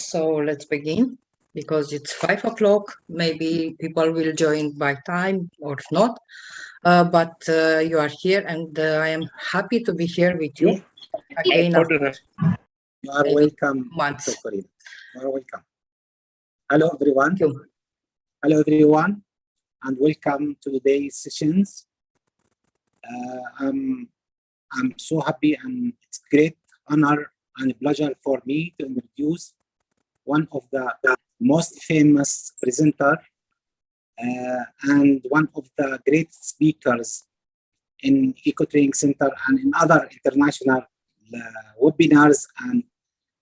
So let's begin because it's 5 o'clock. Maybe people will join by time or not. But you are here, and I am happy to be here with you again after You are maybe welcome, months. Dr. Corina. You are welcome. Hello, everyone. Thank you. Hello, everyone, and welcome to today's sessions. I'm so happy, and it's great honor and pleasure for me to introduce one of the most famous presenter and one of the great speakers in Eco-Training Center and in other international webinars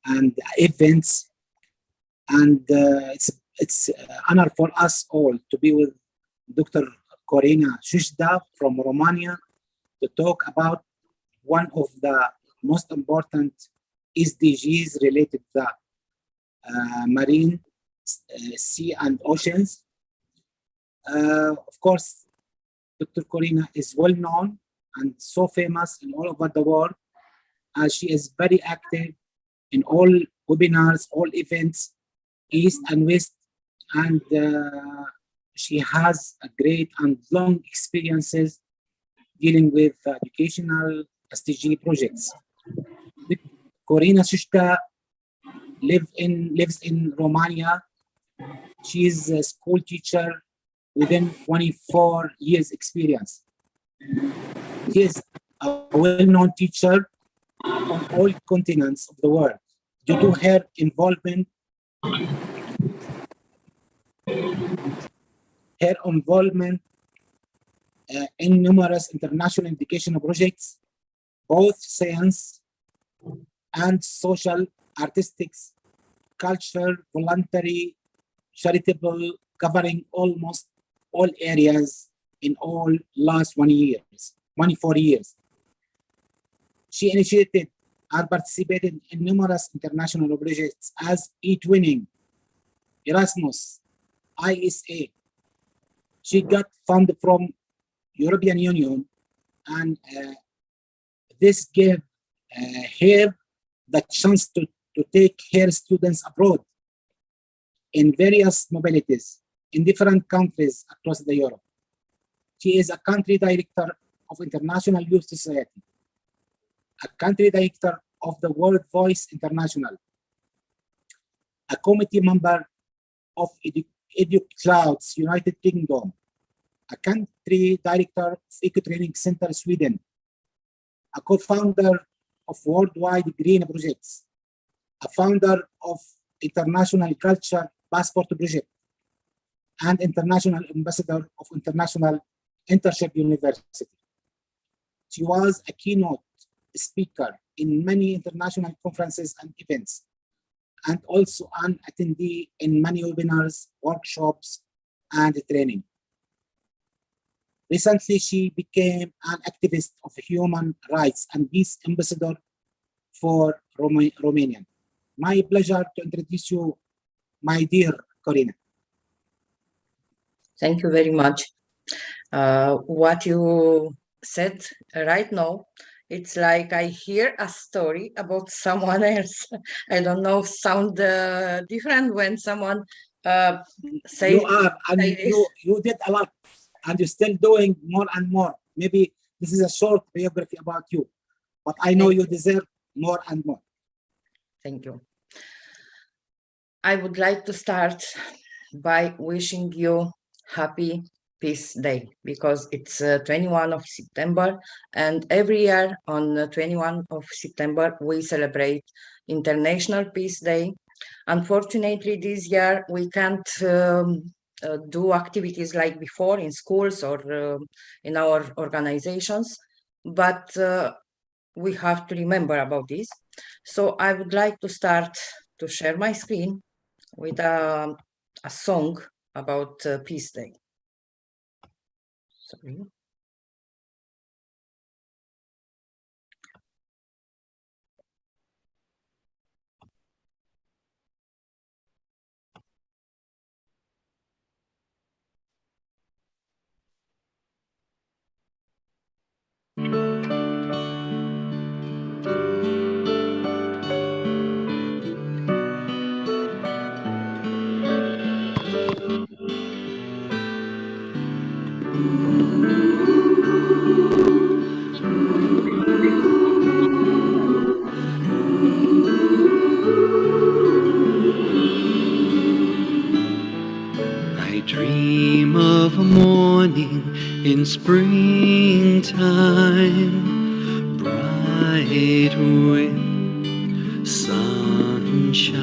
and events. And it's an honor for us all to be with Dr. Corina Shishda from Romania to talk about one of the most important SDGs related to the marine, sea and oceans. Of course, Dr. Corina is well known and so famous in all over the world, as she is very active in all webinars, all events, East and West, and she has a great and long experiences dealing with educational SDG projects. Corina Shishka lives in Romania. She is a school teacher within 24 years experience. She is a well-known teacher on all continents of the world due to her involvement in numerous international educational projects, both science and social, artistic, cultural, voluntary, charitable, covering almost all areas in all last 24 years. She initiated and participated in numerous international projects as e-twinning, Erasmus, ISA. She got funded from European Union, and this gave her the chance to take her students abroad in various mobilities in different countries across the Europe. She is a country director of International Youth Society, a country director of the World Voice International, a committee member of EduCloud's United Kingdom, a country director of Eco-Training Center Sweden, a co-founder of Worldwide Green Projects, a founder of International Culture Passport Project, and international ambassador of International Internship University. She was a keynote speaker in many international conferences and events, and also an attendee in many webinars, workshops, and training. Recently, she became an activist of human rights and peace ambassador for Romania. My pleasure to introduce you, my dear Corina. Thank you very much. What you said right now, it's like I hear a story about someone else. I don't know, sound different when someone says. You are, and you did a lot, and you're still doing more and more. Maybe this is a short biography about you, but I know you deserve more and more. Thank you. I would like to start by wishing you happy Peace Day, because it's 21 of September, and every year on 21 of September we celebrate International Peace Day. Unfortunately, this year we can't do activities like before in schools or in our organizations, but we have to remember about this. So I would like to start to share my screen with a song about Peace Day. Sorry. of morning in springtime, bright with sunshine.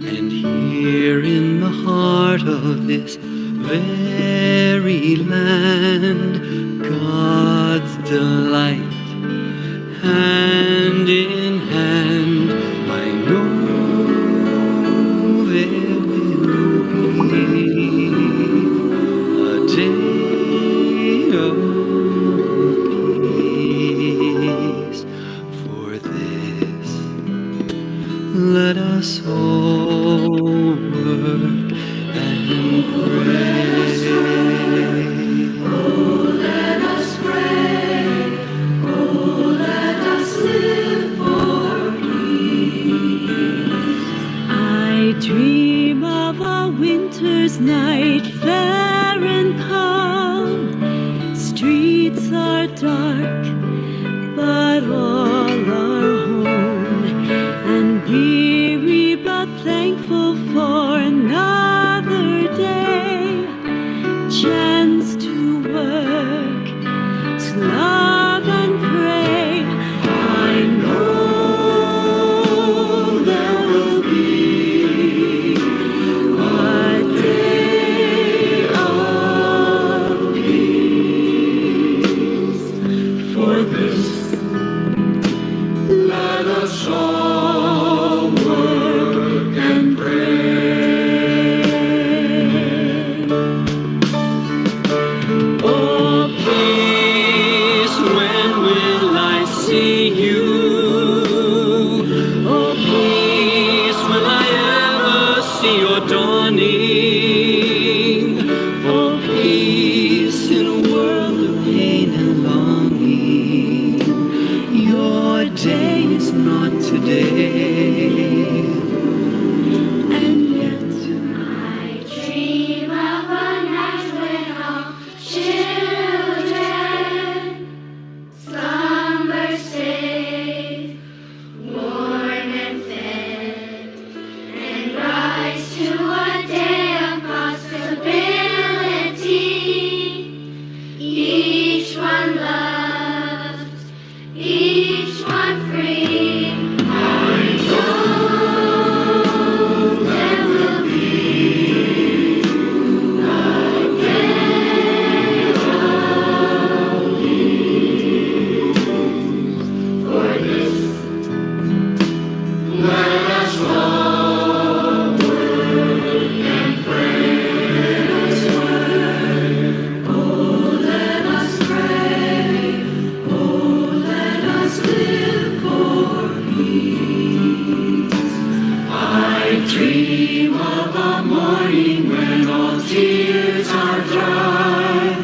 And here in the heart of this very land, God's delight, hand in hand, I know there will be a day of peace. For this, let us all work and pray. I dream of a winter's night, fair and calm. Streets are dark, but all are home, and weary but thankful for another day, chance to work, to love and pray. I know there will be a day of peace. For this, let us all work and pray. Oh, peace, when will I see you? Oh, peace, will I ever see your dawning? Oh, peace in a world of pain and longing. Your day is not today. And yet, I dream of a night when all children slumber safe, warm and fed, and rise to a day of possibility. Each one loved, each one free. I know there will be a day of peace. For this, let us all work and pray. Let us work, oh, let us pray, oh, let us live for peace. I dream of a morning when all tears are dry,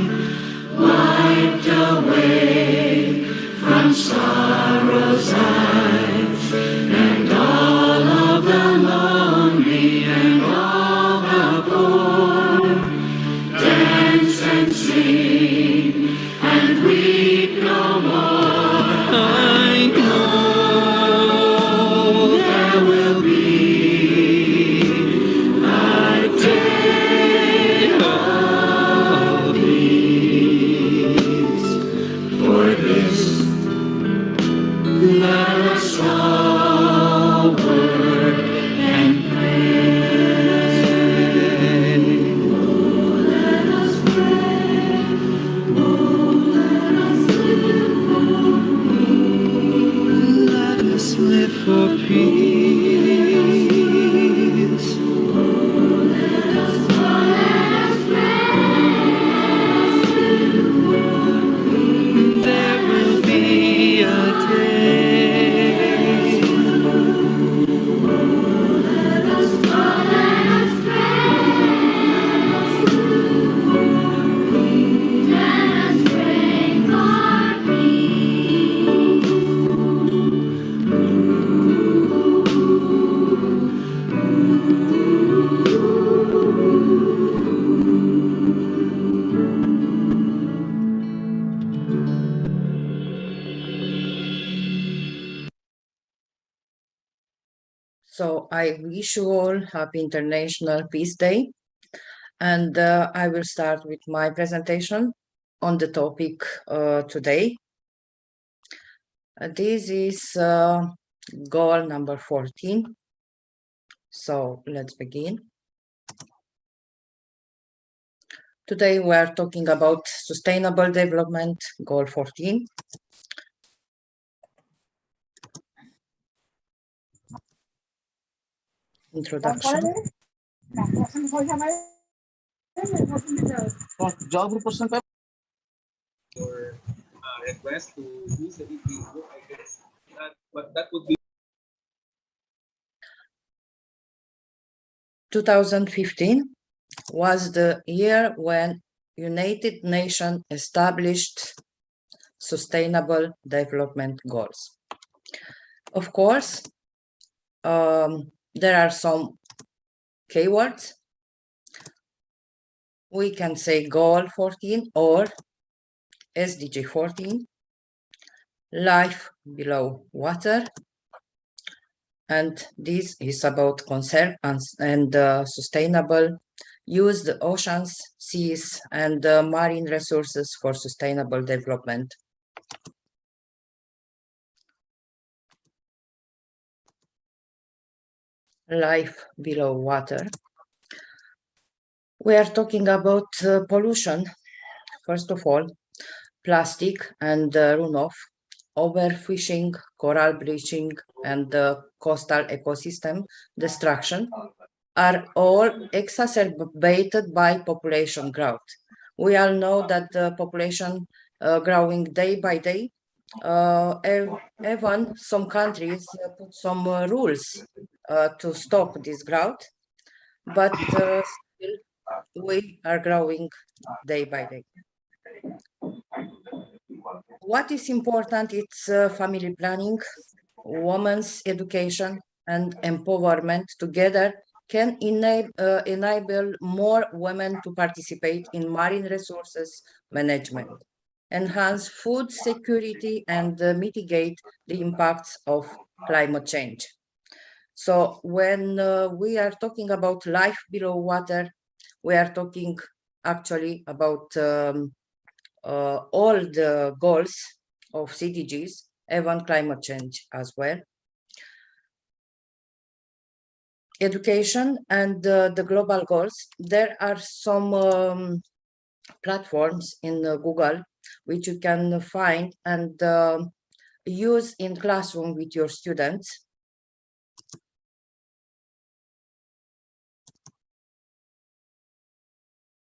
wiped away from sorrow's eyes, and all of the lonely and all the poor dance and sing and weep no more. I know There will be a day of peace. For this, let us all work and pray. Oh, let us pray. Oh, let us live for peace. let us live for peace. Let us pray. There will be a day. Let us pray. Let us pray for So I wish you all happy International Peace Day. And I will start with my presentation on the topic today. This is goal number 14. So let's begin. Today we are talking about Sustainable Development Goal 14. Introduction. Your request to use the video, I guess. But that would be 2015 was the year when United Nations established Sustainable Development Goals. Of course, there are some keywords. We can say Goal 14 or SDG 14, Life Below Water, and this is about conserve and sustainable use the oceans, seas, and marine resources for sustainable development. Life below water. We are talking about pollution, first of all, plastic and runoff, overfishing, coral bleaching, and coastal ecosystem destruction are all exacerbated by population growth. We all know that the population growing day by day. Even some countries put some rules to stop this growth, but still we are growing day by day. What is important is family planning, women's education, and empowerment together can enable more women to participate in marine resources management, enhance food security, and mitigate the impacts of climate change. So when we are talking about life below water, we are talking actually about all the goals of SDGs, even climate change as well. Education and the global goals. There are some platforms in Google which you can find and use in classroom with your students.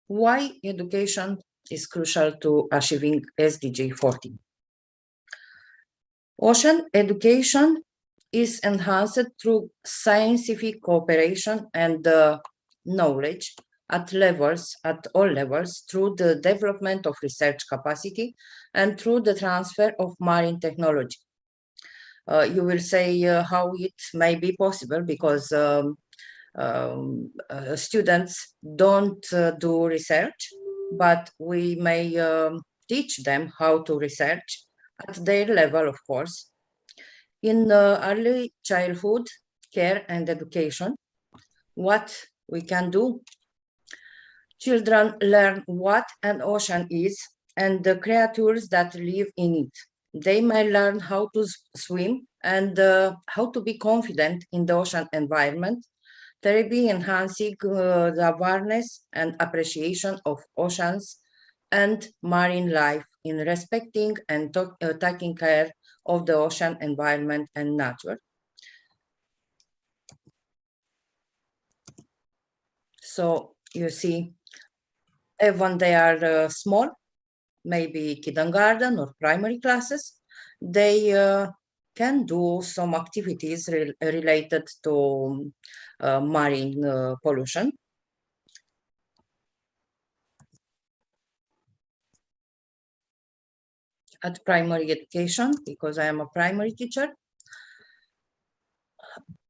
Why education is crucial to achieving SDG 14? Ocean education is enhanced through scientific cooperation and knowledge at all levels, through the development of research capacity and through the transfer of marine technology. You will say how it may be possible because students don't do research, but we may teach them how to research at their level, of course. In early childhood care and education, what we can do? Children learn what an ocean is and the creatures that live in it. They may learn how to swim and how to be confident in the ocean environment, thereby enhancing the awareness and appreciation of oceans and marine life in respecting and taking care of the ocean environment and nature. So you see, even they are small, maybe kindergarten or primary classes, they can do some activities related to marine pollution. At primary education, because I am a primary teacher,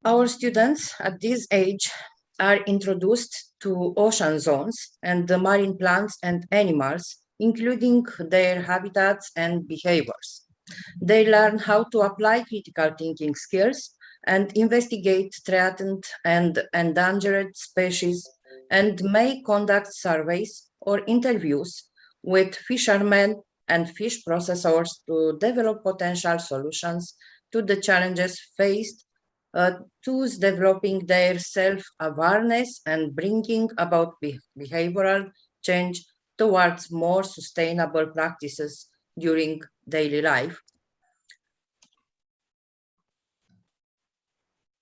our students at this age are introduced to ocean zones and the marine plants and animals, including their habitats and behaviors. They learn how to apply critical thinking skills and investigate threatened and endangered species and may conduct surveys or interviews with fishermen and fish processors to develop potential solutions to the challenges faced, thus developing their self-awareness and bringing about behavioral change towards more sustainable practices during daily life.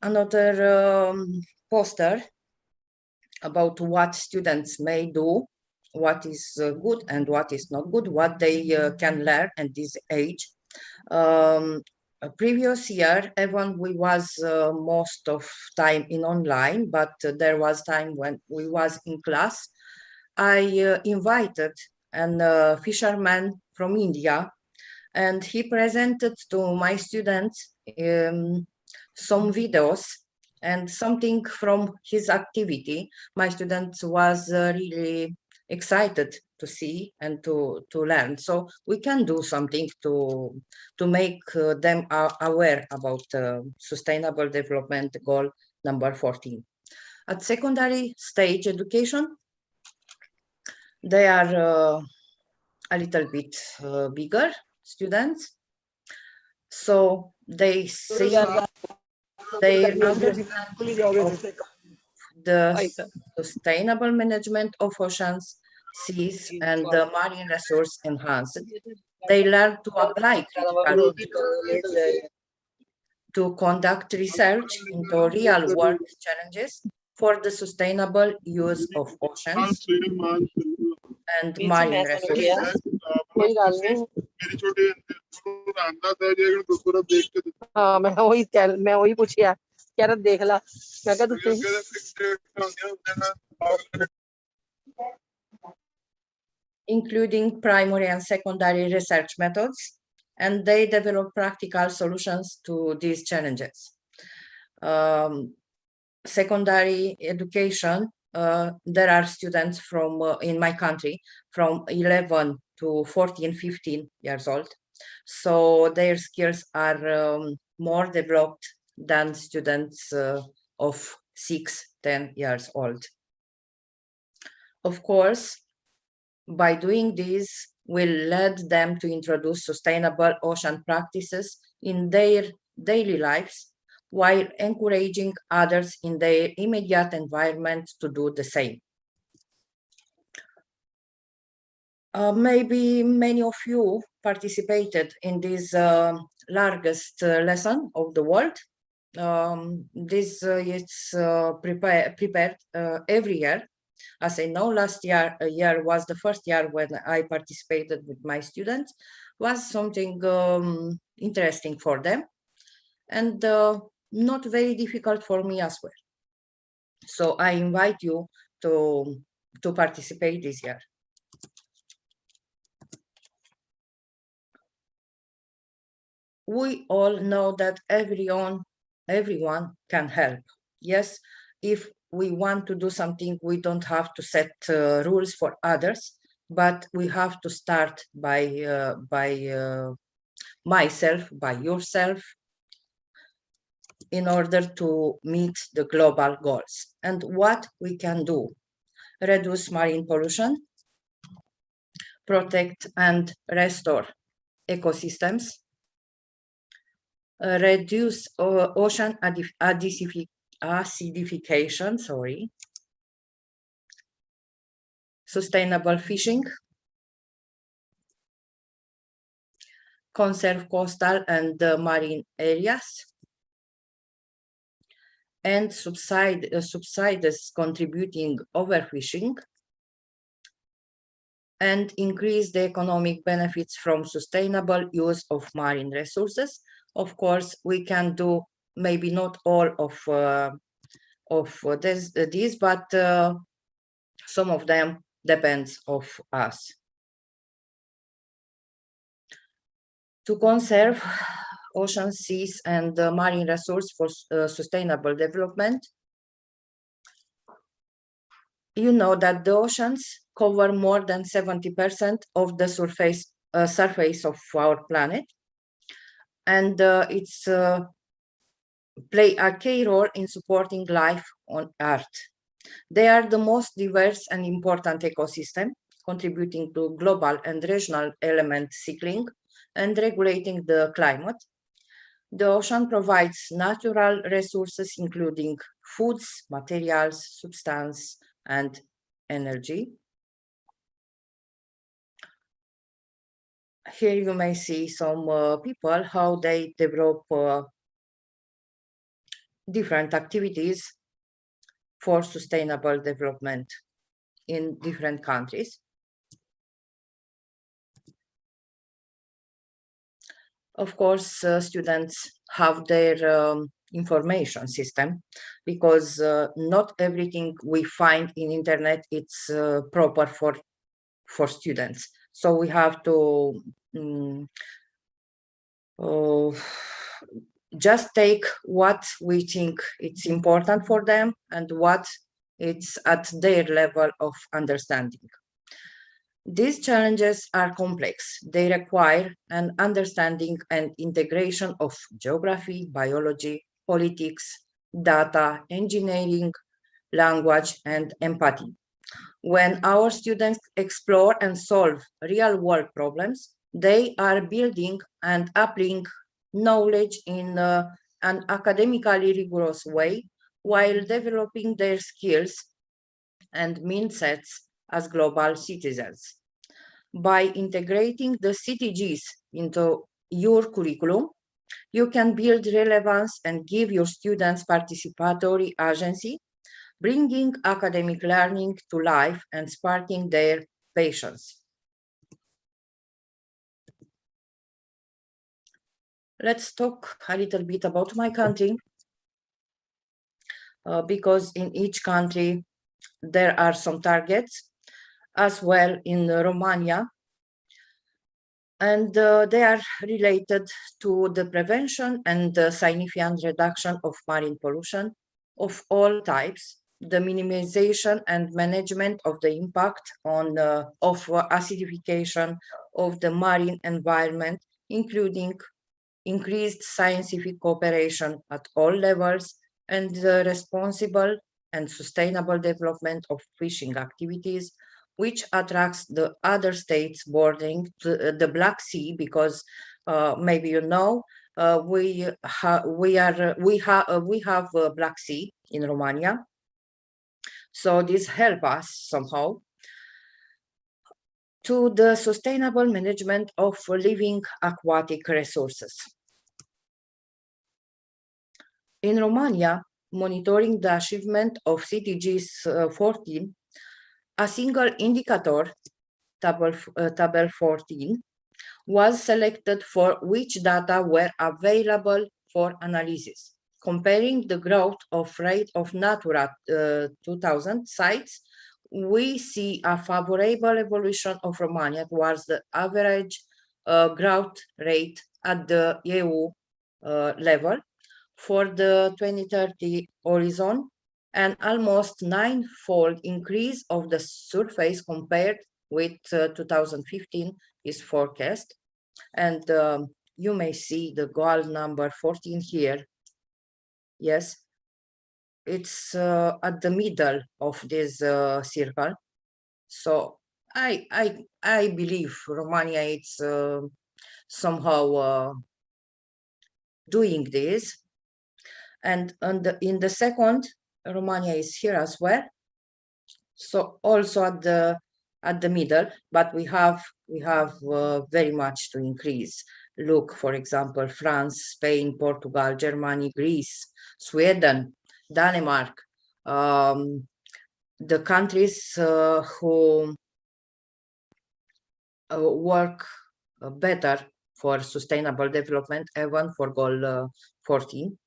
Another poster about what students may do, what is good and what is not good, what they can learn at this age. A previous year, even we was most of time in online, but there was time when we was in class. I invited a fisherman from India, and he presented to my students some videos and something from his activity. My students was really excited to see and to learn. So we can do something to make them aware about sustainable development goal number 14. At secondary stage education, they are a little bit bigger students. So they see, they understand the sustainable management of oceans, seas, and the marine resource enhanced. They learn to apply critical thinking, to conduct research into real world challenges for the sustainable use of oceans and marine resources. हाँ मैं वही पूछी यार कह रहा देख ला मैं कहा तू including primary and secondary research methods, and they develop practical solutions to these challenges. Secondary education, there are students from in my country from 11 to 14, 15 years old. So their skills are more developed than students of 6, 10 years old. Of course, by doing this, will lead them to introduce sustainable ocean practices in their daily lives, while encouraging others in their immediate environment to do the same. Maybe many of you participated in this largest lesson of the world. This is prepared every year. As I know, last year was the first year when I participated with my students, was something interesting for them and not very difficult for me as well. So I invite you to participate this year. We all know that everyone can help. Yes, if we want to do something, we don't have to set rules for others, but we have to start by myself, by yourself, in order to meet the global goals. And what we can do: reduce marine pollution, protect and restore ecosystems, reduce ocean acidification, sustainable fishing, conserve coastal and marine areas, and subsides contributing overfishing, and increase the economic benefits from sustainable use of marine resources. Of course, we can do maybe not all of these, but some of them depends of us. To conserve ocean, seas, and marine resource for sustainable development, you know that the oceans cover more than 70% of the surface of our planet, and it's play a key role in supporting life on Earth. They are the most diverse and important ecosystem, contributing to global and regional element cycling and regulating the climate. The ocean provides natural resources including foods, materials, substance, and energy. Here you may see some people, how they develop different activities for sustainable development in different countries. Of course, students have their information system, because not everything we find in internet it's proper for students. So we have to just take what we think it's important for them and what it's at their level of understanding. These challenges are complex. They require an understanding and integration of geography, biology, politics, data, engineering, language, and empathy. When our students explore and solve real-world problems, they are building and applying knowledge in an academically rigorous way while developing their skills and mindsets as global citizens. By integrating the SDGs into your curriculum, you can build relevance and give your students participatory agency, bringing academic learning to life and sparking their passions. Let's talk a little bit about my country, because in each country there are some targets, as well in Romania, and they are related to the prevention and the significant reduction of marine pollution of all types, the minimization and management of the impact of acidification of the marine environment, including increased scientific cooperation at all levels, and the responsible and sustainable development of fishing activities, which attracts the other states bordering the Black Sea, because maybe you know, we have Black Sea in Romania. So this helps us somehow to the sustainable management of living aquatic resources. In Romania, monitoring the achievement of SDGs 14, a single indicator, table 14, was selected for which data were available for analysis. Comparing the growth of rate of Natura 2000 sites, we see a favorable evolution of Romania towards the average growth rate at the EU level for the 2030 horizon, an almost nine-fold increase of the surface compared with 2015 is forecast. And you may see the goal number 14 here. Yes, it's at the middle of this circle. So I believe Romania is somehow doing this. And in the second, Romania is here as well. So also at the middle, but we have very much to increase. Look, for example, France, Spain, Portugal, Germany, Greece, Sweden, Denmark, the countries who work better for sustainable development, even for goal 14.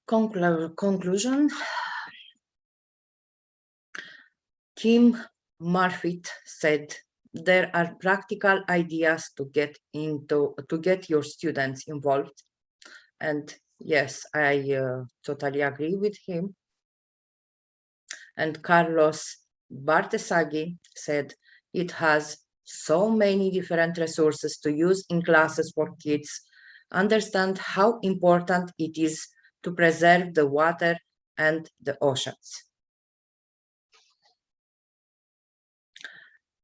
Conclusion. Kim Murfitt said, there are practical ideas to get your students involved. And yes, I totally agree with him. And Carlos Bartesaghi said, it has so many different resources to use in classes for kids understand how important it is to preserve the water and the oceans.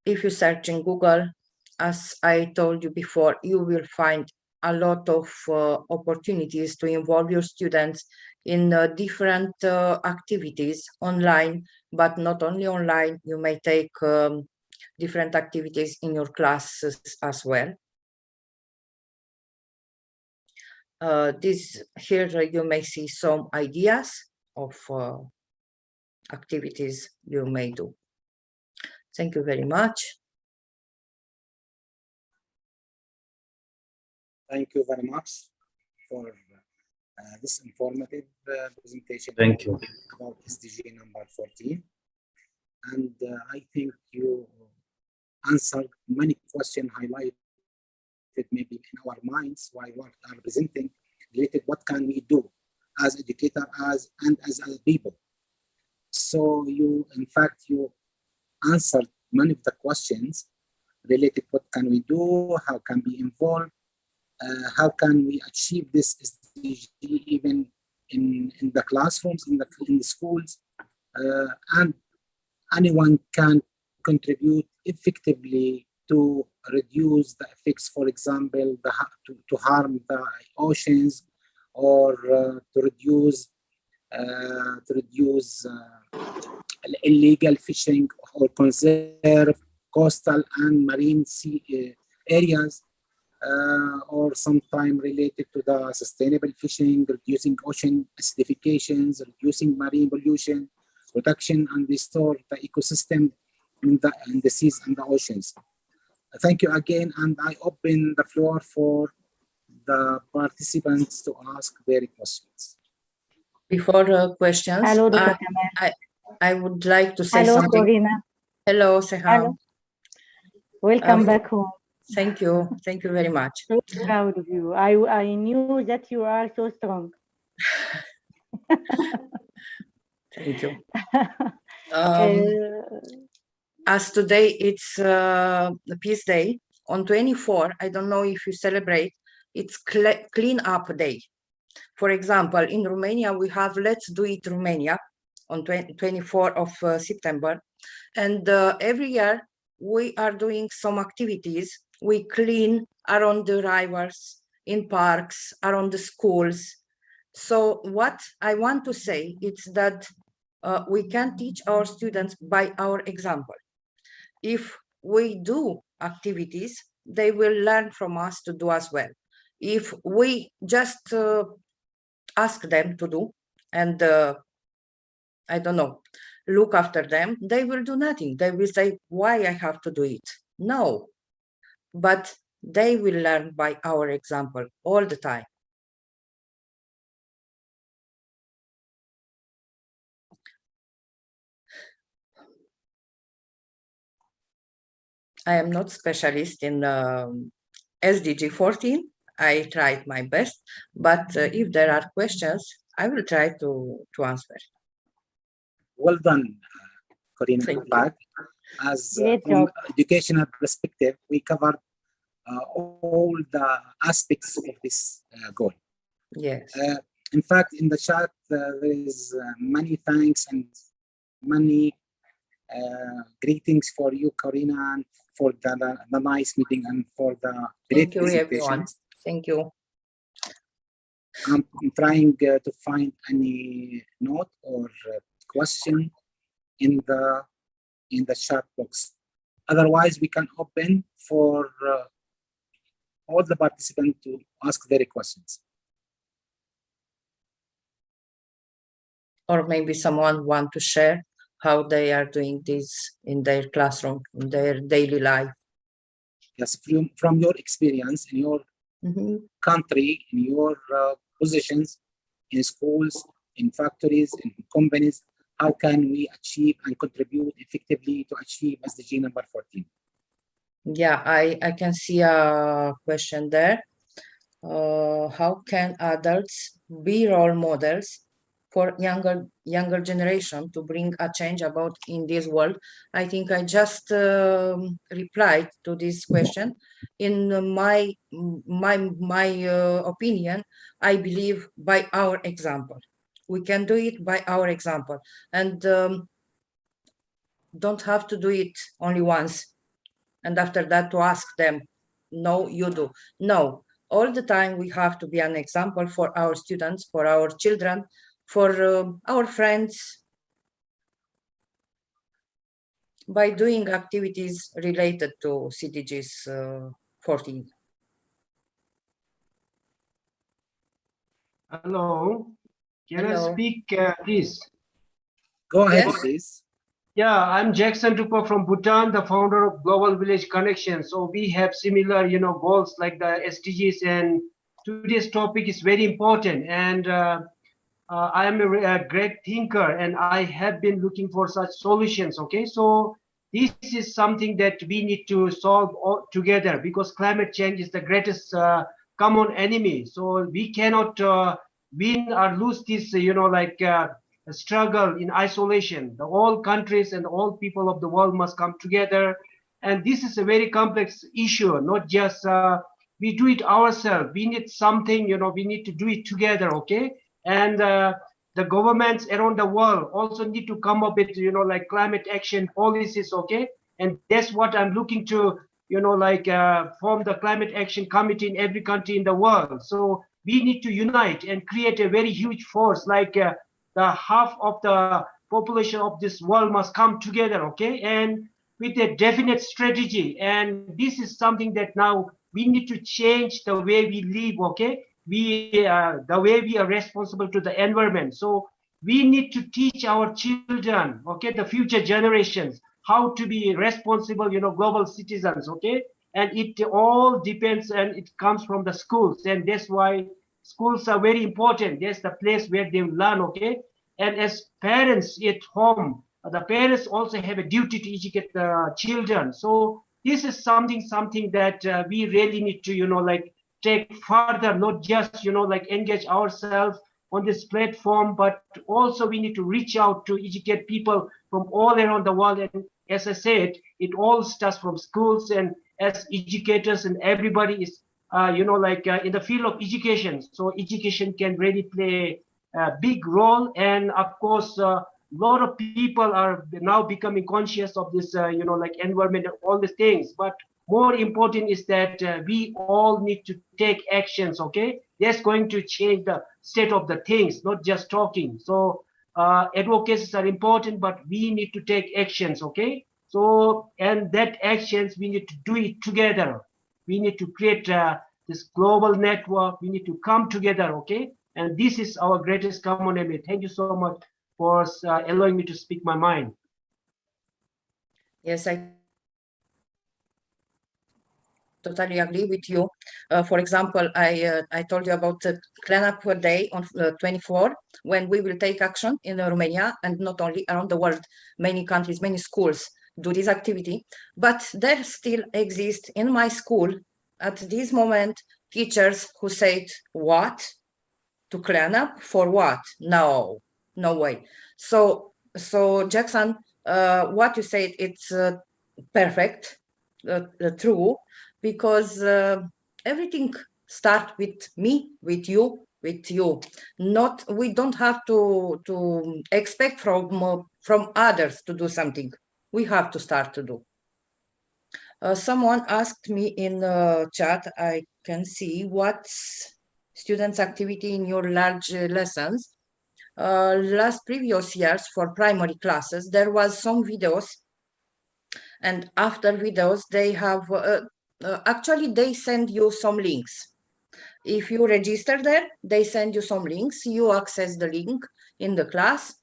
If you search in Google, as I told you before, you will find a lot of opportunities to involve your students in different activities online, but not only online. You may take different activities in your classes as well. Here you may see some ideas of activities you may do. Thank you very much. Thank you very much for this informative presentation. Thank you. About SDG number 14. And I think you answered many questions highlighted maybe in our minds while we are presenting related what can we do as educator and as people. So you, in fact, you answered many of the questions related what can we do, how can we involve, how can we achieve this SDG even in the classrooms, in the schools, and anyone can contribute effectively to reduce the effects, for example, to harm the oceans, or to reduce illegal fishing, or conserve coastal and marine sea areas, or sometime related to the sustainable fishing, reducing ocean acidifications, reducing marine pollution, protection and restore the ecosystem in the seas and the oceans. Thank you again, and I open the floor for the participants to ask their questions. Before questions, Hello, Dr. Kamal. I would like to say Hello, something. Corina. Hello, Seham. Hello. Welcome back home. Thank you. Thank you very much. So proud of you. I knew that you are so strong. Thank you. As today it's the Peace Day, on 24, I don't know if you celebrate, it's clean up day. For example, in Romania, we have Let's Do It Romania on 24 of September. And every year we are doing some activities. We clean around the rivers, in parks, around the schools. So what I want to say is that we can teach our students by our example. If we do activities, they will learn from us to do as well. If we just ask them to do and I don't know, look after them, they will do nothing. They will say, why I have to do it? No, but they will learn by our example all the time. I am not specialist in SDG 14. I tried my best, but if there are questions, I will try to answer. Well done, Corina. In fact, as from educational perspective, we covered all the aspects of this goal. Yes. In fact, in the chat, there is many thanks and many greetings for you, Corina, and for the nice meeting and for the great presentations. Thank you. I'm trying to find any note or question in the chat box. Otherwise, we can open for all the participants to ask their questions. Or maybe someone want to share how they are doing this in their classroom, in their daily life. Yes, from your experience in your country, in your positions, in schools, in factories, in companies, how can we achieve and contribute effectively to achieve SDG number 14? Yeah, I can see a question there. How can adults be role models for younger generation to bring a change about in this world. I think I just replied to this question. In my opinion, I believe by our example. We can do it by our example, and don't have to do it only once, and after that to ask them, no, you do. No, all the time we have to be an example for our students, for our children, for our friends, by doing activities related to SDGs 14. Hello, can I Hello. speak, please? Go ahead, Yes. please. Yeah, I'm Jackson Tupa from Bhutan, the founder of Global Village Connection. So we have similar, goals like the SDGs, and today's topic is very important. And I am a great thinker, and I have been looking for such solutions. Okay, so this is something that we need to solve all together, because climate change is the greatest common enemy. So we cannot win or lose this, struggle in isolation. The all countries and all people of the world must come together, and this is a very complex issue. Not just we do it ourselves. We need something. We need to do it together. Okay, and the governments around the world also need to come up with climate action policies. Okay, and that's what I'm looking to form the climate action committee in every country in the world. So we need to unite and create a very huge force, like the half of the population of this world must come together. Okay, and with a definite strategy. And this is something that now we need to change the way we live. Okay, the way we are responsible to the environment. So we need to teach our children, okay, the future generations, how to be responsible, global citizens. Okay, and it all depends, and it comes from the schools, and that's why schools are very important. That's the place where they learn. Okay, and as parents at home, the parents also have a duty to educate the children. So this is something that we really need to take further, not just engage ourselves on this platform, but also we need to reach out to educate people from all around the world. And as I said, it all starts from schools, and as educators, and everybody is in the field of education. So education can really play a big role. And of course, a lot of people are now becoming conscious of this environment and all these things. But more important is that we all need to take actions. Okay, that's going to change the state of the things, not just talking. So advocacies are important, but we need to take actions. Okay, so, and that actions, we need to do it together. We need to create this global network. We need to come together. Okay, and this is our greatest common enemy. Thank you so much for allowing me to speak my mind. Yes, I totally agree with you. For example, I told you about the cleanup day on 24, when we will take action in Romania, and not only around the world. Many countries, many schools do this activity, but there still exist in my school at this moment teachers who said, what? To clean up for what? No, no way. So Jackson, what you said, it's perfect, true, because everything start with me, with you, with you. Not, we don't have to expect from others to do something. We have to start to do. Someone asked me in the chat, I can see, what's students' activity in your large lessons. Last previous years for primary classes, there was some videos, and after videos, they have, actually, they send you some links. If you register there, they send you some links, you access the link in the class.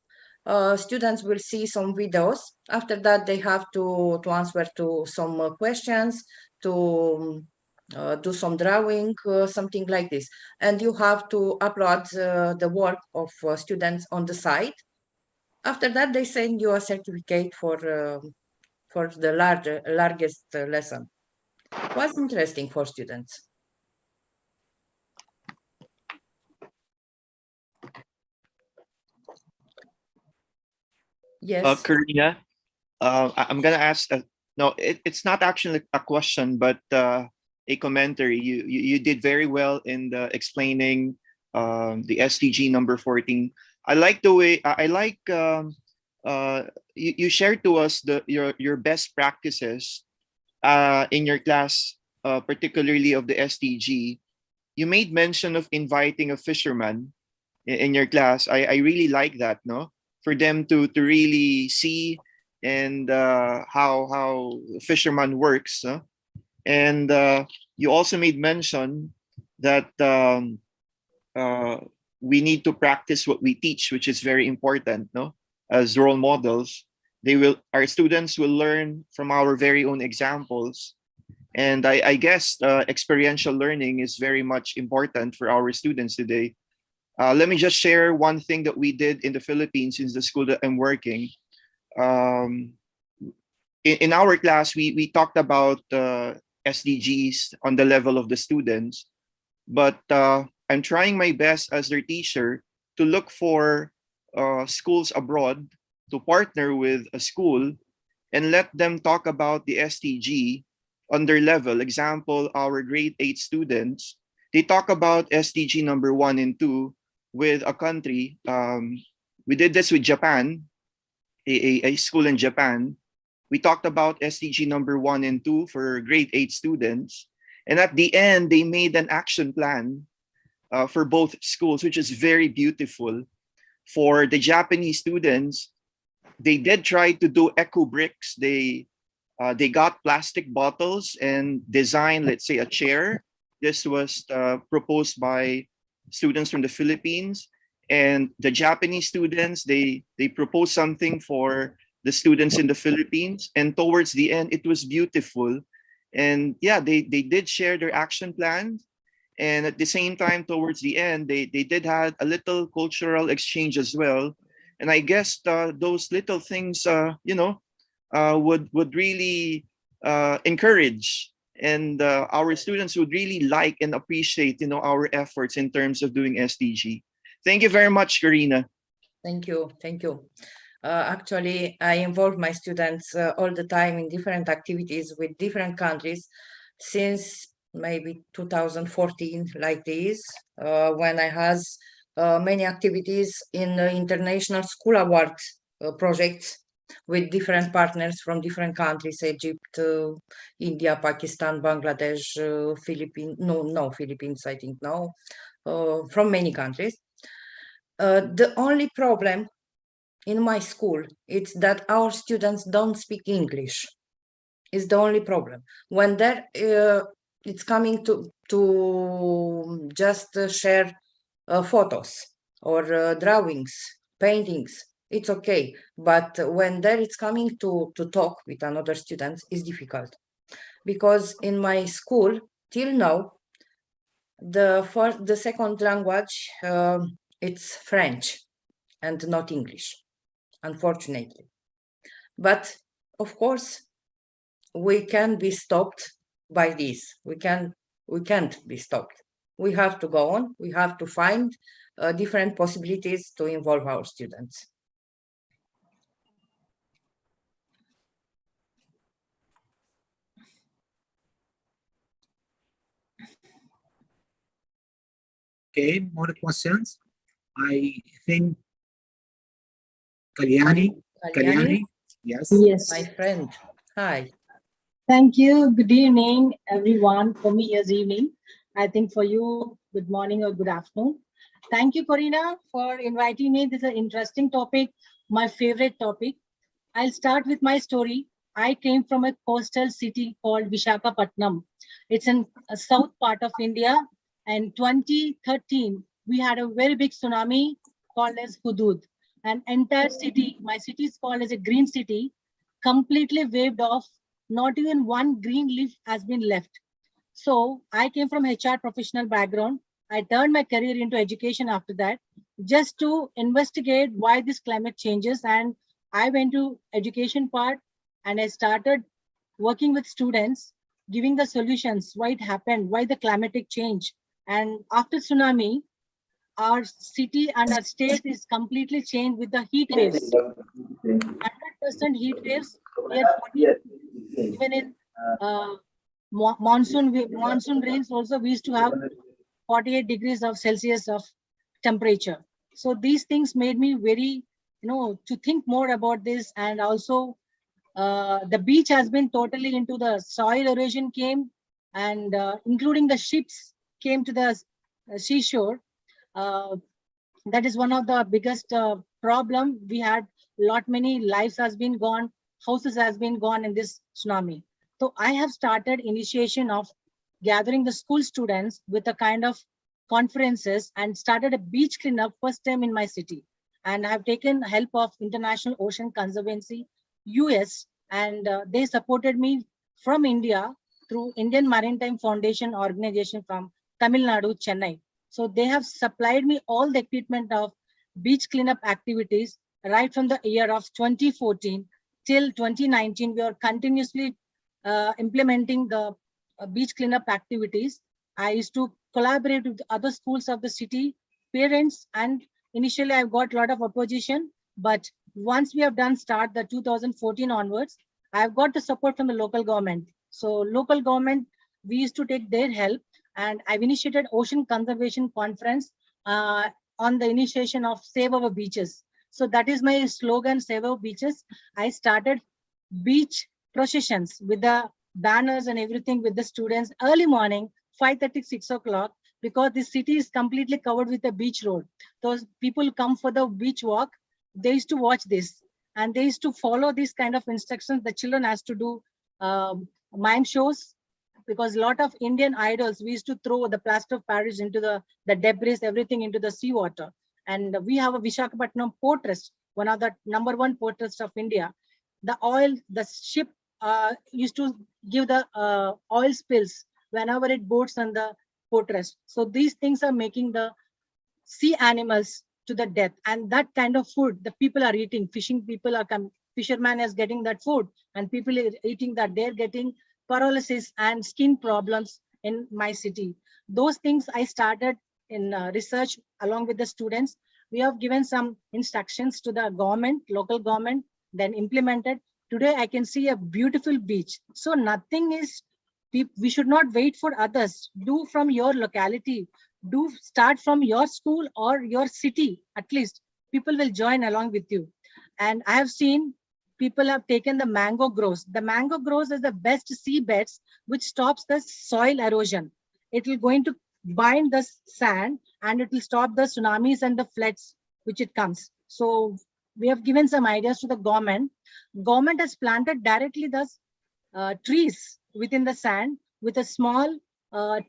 Students will see some videos. After that, they have to answer to some questions, to do some drawing, something like this. And you have to upload the work of students on the site. After that, they send you a certificate for the largest lesson. Was interesting for students. Yes. Karina, I'm gonna ask. No, it's not actually a question, but a commentary. You did very well in explaining the SDG number 14. I like the way I like you shared to us your best practices in your class, particularly of the SDG. You made mention of inviting a fisherman in your class. I really like that, no? For them to really see and how fisherman works. And you also made mention that uh, we need to practice what we teach, which is very important, no? As role models, our students will learn from our very own examples. And I guess experiential learning is very much important for our students today. Let me just share one thing that we did in the Philippines in the school that I'm working. In our class, we talked about SDGs on the level of the students, but I'm trying my best as their teacher to look for schools abroad to partner with a school and let them talk about the SDG on their level. Example, our grade 8 students, they talk about SDG number 1 and 2 with a country. We did this with Japan, a school in Japan. We talked about SDG number 1 and 2 for grade 8 students. And at the end, they made an action plan for both schools, which is very beautiful. For the Japanese students, they did try to do eco bricks. They got plastic bottles and designed, let's say, a chair. This was proposed by students from the Philippines. And the Japanese students, they proposed something for the students in the Philippines. And towards the end, it was beautiful. And yeah, they did share their action plan. And at the same time, towards the end, they did have a little cultural exchange as well. And I guess those little things, would really encourage, and our students would really like and appreciate, our efforts in terms of doing SDG. Thank you very much, Karina. Thank you. Actually, I involve my students all the time in different activities with different countries since maybe 2014, like this, when I has many activities in the International School Award projects with different partners from different countries: Egypt, India, Pakistan, Bangladesh, Philippines. No, Philippines, I think no, from many countries. The only problem in my school is that our students don't speak English. Is the only problem. When it's coming to just share photos or drawings, paintings, it's okay. But when it's coming to talk with another students, it's difficult. Because in my school, till now, the second language, it's French and not English, unfortunately. But of course, we can be stopped by this. We can't be stopped. We have to go on. We have to find different possibilities to involve our students. Okay, more questions? I think Kalyani, yes. Yes. My friend, hi. Thank you. Good evening, everyone. For me, it's evening. I think for you, good morning or good afternoon. Thank you, Corina, for inviting me. This is an interesting topic, my favorite topic. I'll start with my story. I came from a coastal city called Visakhapatnam. It's in a south part of India. And 2013, we had a very big tsunami called as Hudud. An entire city, my city is called as a green city, completely waved off. Not even one green leaf has been left. So I came from HR professional background. I turned my career into education after that, just to investigate why this climate changes. And I went to education part and I started working with students, giving the solutions, why it happened, why the climatic change. And after tsunami, our city and our state is completely changed with the heat waves. 100% heat waves. We are even in monsoon rains also, we used to have 48 degrees of Celsius of temperature. So these things made me very, to think more about this. And also the beach has been totally into the soil erosion came, and including the ships came to the seashore. That is one of the biggest problem we had. Many lives has been gone, houses has been gone in this tsunami. So I have started initiation of gathering the school students with a kind of conferences and started a beach cleanup first time in my city. And I've taken help of International Ocean Conservancy, US, and they supported me from India through Indian Maritime Foundation organization from Tamil Nadu, Chennai. So they have supplied me all the equipment of beach cleanup activities right from the year of 2014 till 2019. We are continuously implementing the beach cleanup activities. I used to collaborate with other schools of the city, parents, and initially I got a lot of opposition. But once we have done start the 2014 onwards, I've got the support from the local government. So local government, we used to take their help, and I've initiated Ocean Conservation Conference on the initiation of Save Our Beaches. So that is my slogan, Save Our Beaches. I started beach processions with the banners and everything with the students early morning, 5:30, 6 o'clock, because the city is completely covered with a beach road. Those people come for the beach walk, they used to watch this and they used to follow this kind of instructions. The children has to do mime shows, because a lot of Indian idols, we used to throw the plaster of Paris into the debris, everything into the seawater. And we have a Visakhapatnam port trust, one of the #1 port trust of India. The ship used to give the oil spills whenever it boats on the port trust. So these things are making the sea animals to the death, and that kind of food the people are eating. Fishing people are fisherman is getting that food, and people are eating that. They're getting paralysis and skin problems in my city. Those things I started in research along with the students. We have given some instructions to the government, local government, then implemented. Today I can see a beautiful beach. So nothing is, we should not wait for others. Do from your locality. Do start from your school or your city. At least people will join along with you. And I have seen people have taken the mango groves. The mango groves is the best seabeds which stops the soil erosion. It will going to bind the sand and it will stop the tsunamis and the floods which it comes. So we have given some ideas to the government. Government has planted directly the trees within the sand with a small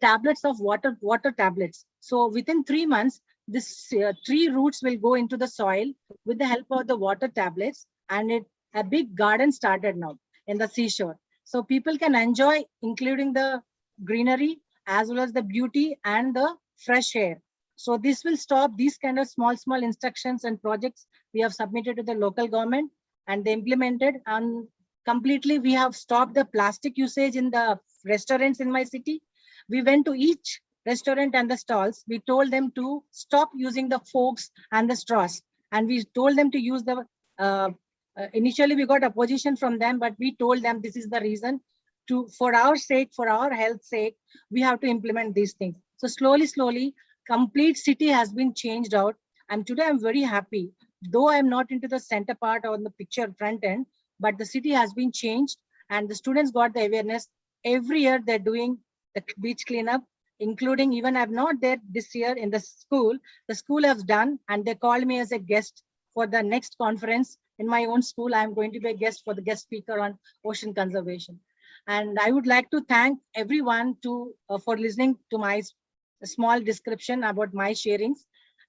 tablets of water tablets. So within 3 months, this tree roots will go into the soil with the help of the water tablets, and a big garden started now in the seashore. So people can enjoy, including the greenery as well as the beauty and the fresh air. So this will stop these kind of small instructions and projects we have submitted to the local government, and they implemented. And completely we have stopped the plastic usage in the restaurants in my city. We went to each restaurant and the stalls. We told them to stop using the forks and the straws, and we told them to use the initially we got opposition from them, but we told them this is the reason, for our sake, for our health sake, we have to implement these things. So slowly complete city has been changed out, and today I'm very happy. Though I'm not into the center part or the picture front end, but the city has been changed and the students got the awareness. Every year they're doing the beach cleanup, including even I'm not there this year in the school. The school has done, and they called me as a guest for the next conference in my own school. I'm going to be a guest for the guest speaker on ocean conservation. And I would like to thank everyone for listening to my small description about my sharings.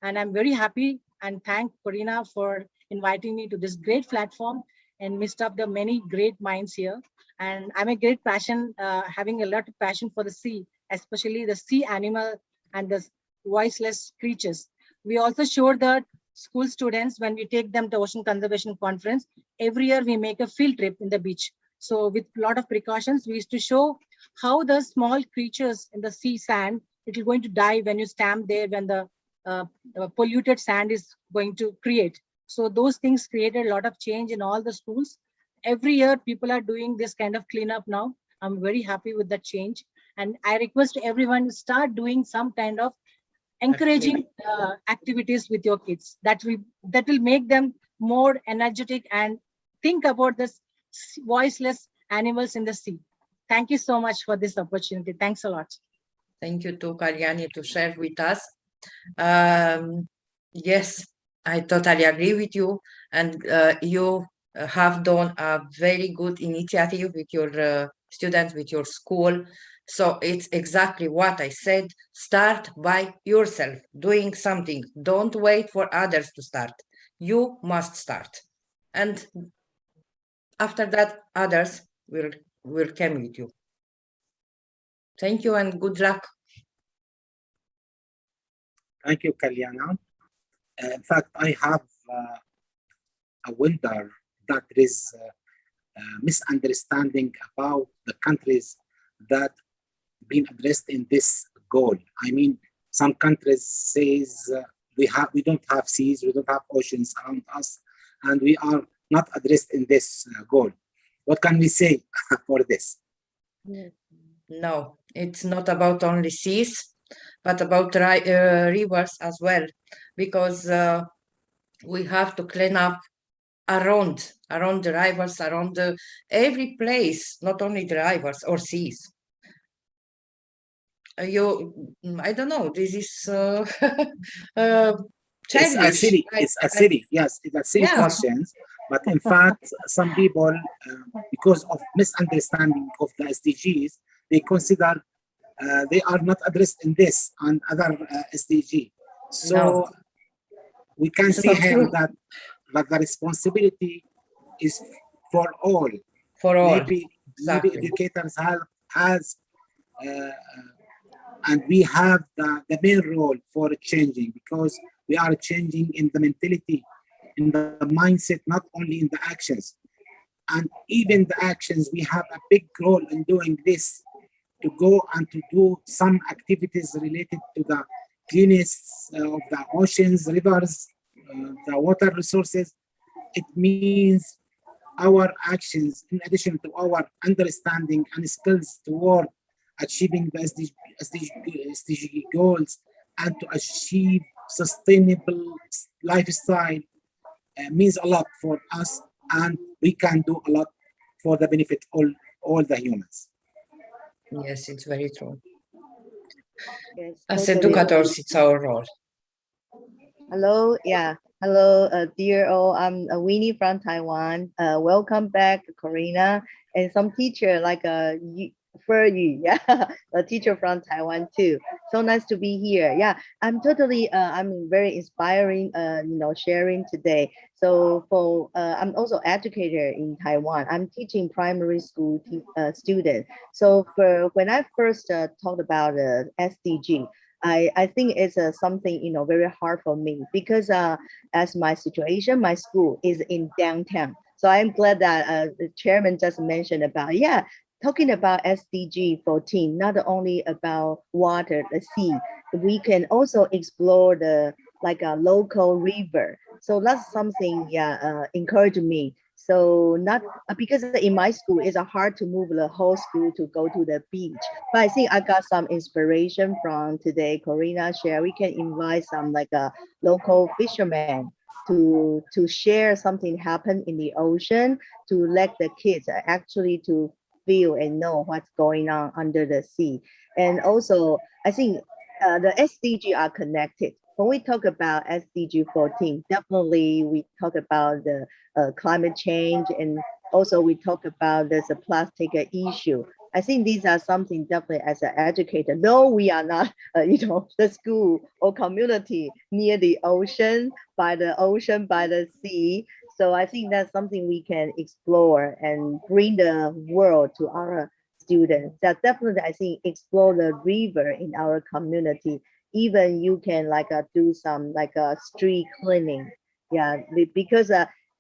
And I'm very happy and thank Corina for inviting me to this great platform and midst of the many great minds here. And I'm a great passion, having a lot of passion for the sea, especially the sea animal and the voiceless creatures. We also showed that school students, when we take them to Ocean Conservation Conference, every year we make a field trip in the beach. So with a lot of precautions, we used to show how the small creatures in the sea sand, it is going to die when you stand there, when the polluted sand is going to create. So those things created a lot of change in all the schools. Every year people are doing this kind of cleanup now. I'm very happy with that change. And I request everyone to start doing some kind of encouraging activities with your kids. That will make them more energetic and think about this voiceless animals in the sea. Thank you so much for this opportunity. Thanks a lot. Thank you to Kalyani to share with us. Yes, I totally agree with you. And you have done a very good initiative with your students, with your school. So it's exactly what I said. Start by yourself, doing something. Don't wait for others to start. You must start. And after that, others will come with you. Thank you and good luck. Thank you, Kalyana. In fact, I have a wonder that there is misunderstanding about the countries that been addressed in this goal. I mean, some countries says we don't have seas, we don't have oceans around us, and we are not addressed in this goal. What can we say for this? No, it's not about only seas, but about rivers as well, because we have to clean up around the rivers, around every place, not only the rivers or seas. I don't know. This is It's a childish. silly. It's a silly. Yes, it's a silly Yeah. questions. But in fact, some people, because of misunderstanding of the SDGs, they consider they are not addressed in this and other SDG. So No. we can It's see not here true. that the responsibility is for all. For all. Maybe Exactly. educators has and we have the main role for changing, because we are changing in the mentality, in the mindset, not only in the actions. And even the actions, we have a big role in doing this, to go and to do some activities related to the cleanness of the oceans, rivers, the water resources. It means our actions, in addition to our understanding and skills toward achieving the SDG goals and to achieve sustainable lifestyle, means a lot for us, and we can do a lot for the benefit of all the humans. Yes, it's very true. Yes, As totally educators, agree. it's our role. Hello, yeah. Hello, dear all. I'm Winnie from Taiwan. Welcome back, Corina, and some teacher like Fer Yu, yeah, a teacher from Taiwan too. So nice to be here. Yeah, I'm totally. I'm very inspiring. Sharing today. So I'm also educator in Taiwan. I'm teaching primary school student. So for when I first talked about SDG. I think it's something very hard for me because as my situation, my school is in downtown. So I'm glad that the chairman just mentioned about talking about SDG 14, not only about water, the sea, we can also explore the like a local river. So that's something encouraged me. So not because in my school it's hard to move the whole school to go to the beach. But I think I got some inspiration from today. Corina share. We can invite some like a local fisherman to share something happen in the ocean, to let the kids actually to feel and know what's going on under the sea. And also, I think the SDG are connected. When we talk about SDG 14, definitely we talk about the climate change, and also we talk about the plastic issue. I think these are something definitely as an educator, though we are not, the school or community near the ocean, by the sea. So I think that's something we can explore and bring the world to our students. That definitely, I think, explore the river in our community. Even you can do some street cleaning. Yeah, because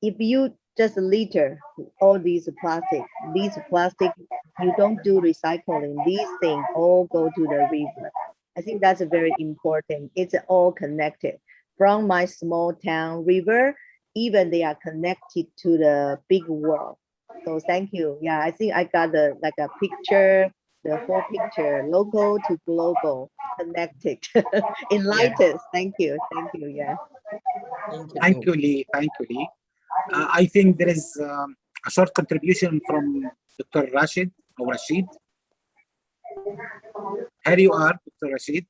if you just litter all these plastic, you don't do recycling. These things all go to the river. I think that's very important. It's all connected. From my small town river, even they are connected to the big world. So thank you. Yeah, I think I got the like a picture, the whole picture, local to global, connected, enlightened. Thank you. Thank you. Yeah. Thank you, Lee. Thank you, Lee. I think there is a short contribution from Dr. Rashid or Rashid. Here you are, Dr. Rashid.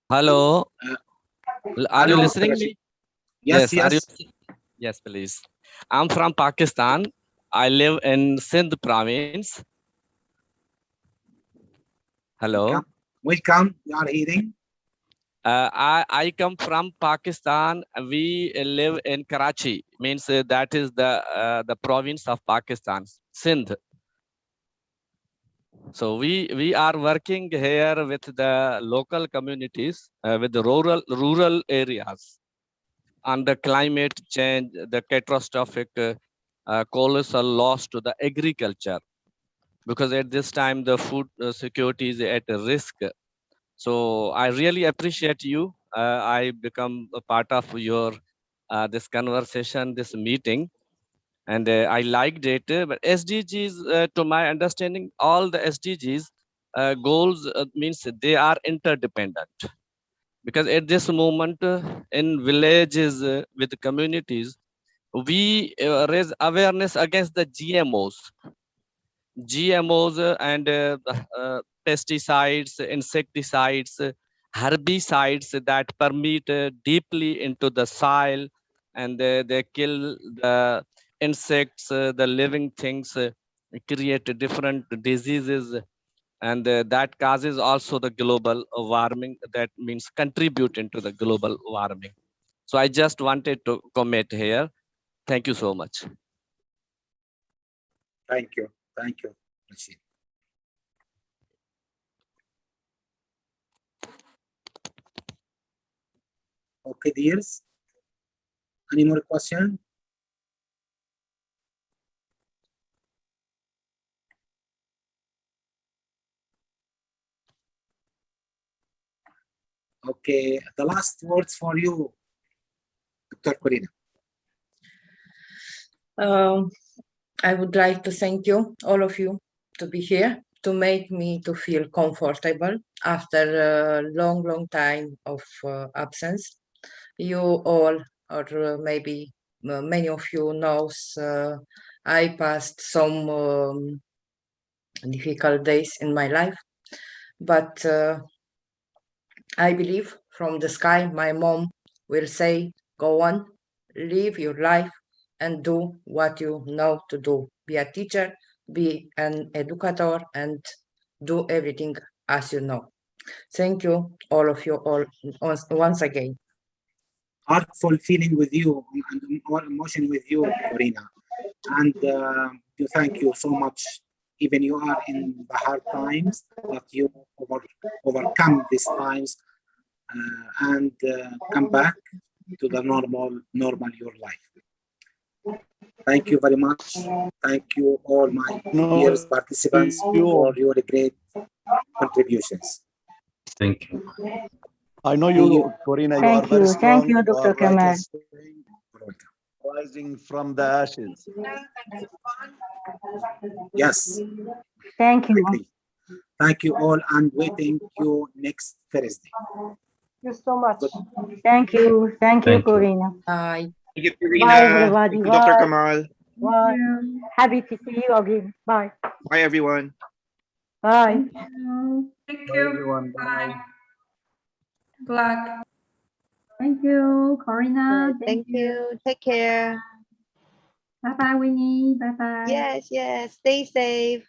Hello. Are you hello, Mr. listening Rashid. me? Yes, Are you? yes. Yes, please. I'm from Pakistan. I live in Sindh province. Hello. Welcome. You are hearing. I come from Pakistan. We live in Karachi. Means that is the province of Pakistan, Sindh. So we are working here with the local communities, with the rural areas, on the climate change, the catastrophic colossal loss to the agriculture, because at this time the food security is at risk. So I really appreciate you. I become a part of your this conversation, this meeting, and I liked it. But SDGs, to my understanding, all the SDGs goals means they are interdependent, because at this moment in villages with communities, we raise awareness against the GMOs and pesticides, insecticides, herbicides that permeate deeply into the soil, and they kill the insects, the living things, create different diseases, and that causes also the global warming. That means contribute into the global warming. So I just wanted to comment here. Thank you so much. Thank you. Thank you, Rashid. Okay, dears. Any more questions? Okay, the last words for you, Dr. Corina. I would like to thank you, all of you, to be here, to make me to feel comfortable after a long time of absence. You all, or maybe many of you knows, I passed some difficult days in my life, but I believe from the sky my mom will say, go on, live your life and do what you know to do. Be a teacher, be an educator, and do everything as you know. Thank you, all of you, all once again. Heartful feeling with you and more emotion with you, Corina. And you thank you so much. Even you are in the hard times, but you overcome these times and come back to the normal your life. Thank you very much. Thank you all my dear participants for your great contributions. Thank you. I know you, Corina, you are very strong. Thank you, Dr. Kamal. Rising from the ashes. Yes. Thank you. Exactly. Thank you all, and waiting you next Thursday. Thank you so much. Thank you. Thank you, Corina. Bye. Thank you, Bye, Karina. everybody. Thank you, Dr. Bye. Kamal. Bye. Happy to see you again. Bye. Bye, everyone. Bye. Thank Bye, you. everyone. Bye. Black. Thank you, Corina. Thank you. Take care. Bye bye, Winnie. Bye bye. Yes, yes. Stay safe.